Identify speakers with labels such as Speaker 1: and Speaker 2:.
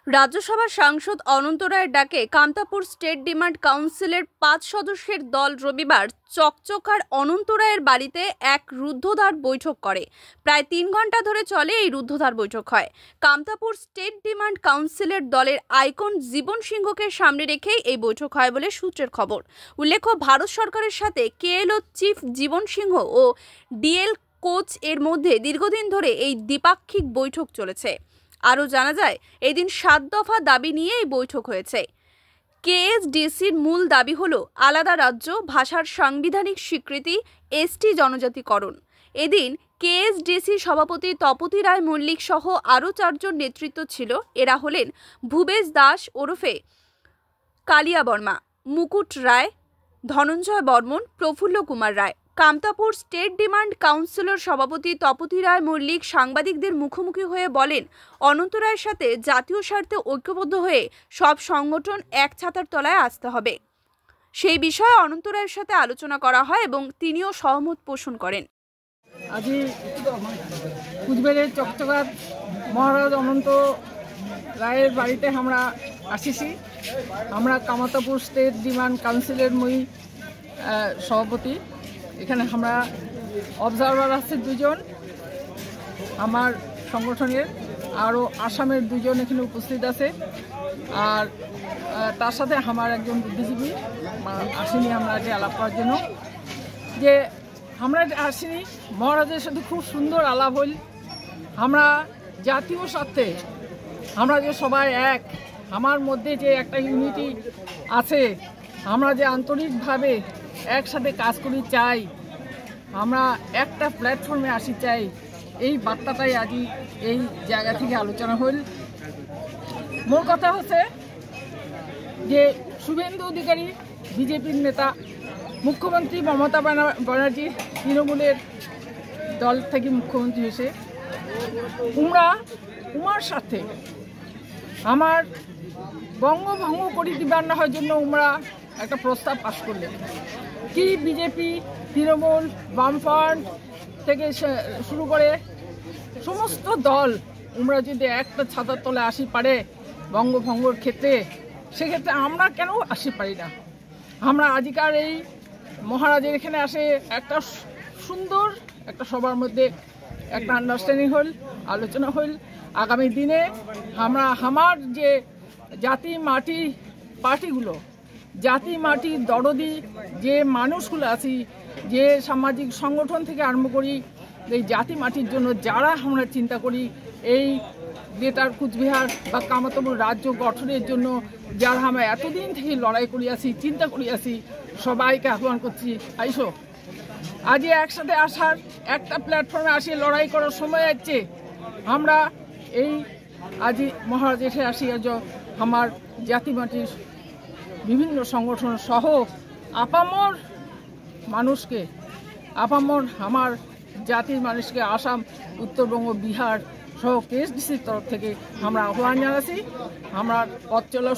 Speaker 1: রাজ্যসভার সাংসদ অনন্ত রায়ের ডাকে কামতাপুর স্টেট ডিমান্ড কাউন্সিলের ৫ সদস্যের দল রবিবার চকচকার অনন্ত রায়ের বাড়িতে এক রুদ্ধদ্বার বৈঠক করে। প্রায় ৩ ঘন্টা ধরে চলে এই রুদ্ধদ্বার বৈঠক হয়। কামতাপুর স্টেট ডিমান্ড কাউন্সিলের দলের আইকন জীবন সিংহকে সামনে রেখেই এই বৈঠক হয় বলে সূত্রের খবর। উল্লেখ্য, ভারত সরকারের সাথে কেএলও চিফ জীবন সিংহ ও ডিএল কোচ এর মধ্যে দীর্ঘদিন ধরে এই দ্বিপাক্ষিক বৈঠক চলেছে। আরও জানা যায়, এই দিন ৭ দফা দাবি নিয়ে এই বৈঠক হয়েছে। কেএসডিসির মূল দাবি হল আলাদা রাজ্য, ভাষার সাংবিধানিক স্বীকৃতি, এসটি জনজাতিকরণ। এদিন কেএসডিসি সভাপতি তপতি রায় মল্লিক সহ আরও ৪ জন নেতৃত্ব ছিল। এরা হলেন ভূবেশ দাস ওরফে কালিয়া বর্মা, মুকুট রায়, ধনঞ্জয় বর্মন, প্রফুল্ল কুমার রায়। কামতাপুর স্টেট ডিমান্ড কাউন্সিলের সভাপতি তপতি রায় মল্লিক সাংবাদিকদের মুখোমুখি হয়ে বলেন, অনন্ত রায়ের সাথে জাতীয় স্বার্থে ঐক্যবদ্ধ হয়ে সব সংগঠন এক ছাতার তলায় আসতে হবে। সেই বিষয়ে অনন্ত রায়ের সাথে আলোচনা করা হয় এবং তিনিও সহমত পোষণ করেন।
Speaker 2: আজি কুচবিহারের চকচকার মহারাজ অনন্ত রায়ের বাড়িতে আমরা আসিছি। আমরা কামতাপুর স্টেট ডিমান্ড কাউন্সিলের মই সভাপতি। এখানে আমরা অবজারভার আছে 2 জন, আমার সংগঠনের আরও আসামের 2 জন এখানে উপস্থিত আছে। আর তার সাথে আমার একজন বুদ্ধিজীবী আসেনি আমরা যে আলাপ করার জন্য। যে আমরা আসিনি, মহারাজের সাথে খুব সুন্দর আলাপ হইল। আমরা জাতীয় স্বার্থে আমরা যে সবাই এক, আমার মধ্যে যে একটা ইউনিটি আছে, আমরা যে আন্তরিকভাবে একসাথে কাজ করি চাই, আমরা একটা প্ল্যাটফর্মে আসি চাই, এই বার্তাটাই আজই এই জায়গা থেকে আলোচনা হইল। মোর কথা হচ্ছে যে শুভেন্দু অধিকারী বিজেপির নেতা, মুখ্যমন্ত্রী মমতা ব্যানার্জি তৃণমূলের দল থেকে মুখ্যমন্ত্রী হয়েছে। উমার সাথে আমার বঙ্গভঙ্গ করে দিবার না হওয়ার জন্য উমরা একটা প্রস্তাব পাশ করলেন। কি বিজেপি, তৃণমূল, বামফ্রন্ট থেকে শুরু করে সমস্ত দল উমরা যদি একটা ছাতার তলে আসি পারে বঙ্গভঙ্গর ক্ষেত্রে, সেক্ষেত্রে আমরা কেন আসি পারি না? আমরা আজকাল এই মহারাজের এখানে আসে একটা সুন্দর একটা সবার মধ্যে একটা আন্ডারস্ট্যান্ডিং হল, আলোচনা হল। আগামী দিনে আমরা আমার যে জাতি মাটি পার্টিগুলো, জাতি মাটির দরদি যে মানুষগুলো আছি, যে সামাজিক সংগঠন থেকে আরম্ভ করি, এই জাতি মাটির জন্য যারা আমরা চিন্তা করি, এই গ্রেটার কুচবিহার বা কামতাপুর রাজ্য গঠনের জন্য যারা আমরা এতদিন থেকে লড়াই করিয়াছি, চিন্তা করিয়াছি, সবাইকে আহ্বান করছি, আইসো আজ একসাথে আসার একটা প্ল্যাটফর্মে আসি, লড়াই করার সময় আসছে। আমরা এই আজি মহারাজ এসে আসি, আজ আমার জাতি মাটির বিভিন্ন সংগঠন সহ আপামর মানুষকে, আপামর আমার জাতির মানুষকে আসাম, উত্তরবঙ্গ, বিহার সহ কেএসডিসির তরফ থেকে আমরা আহ্বান জানাচ্ছি। আমরা পথ চলা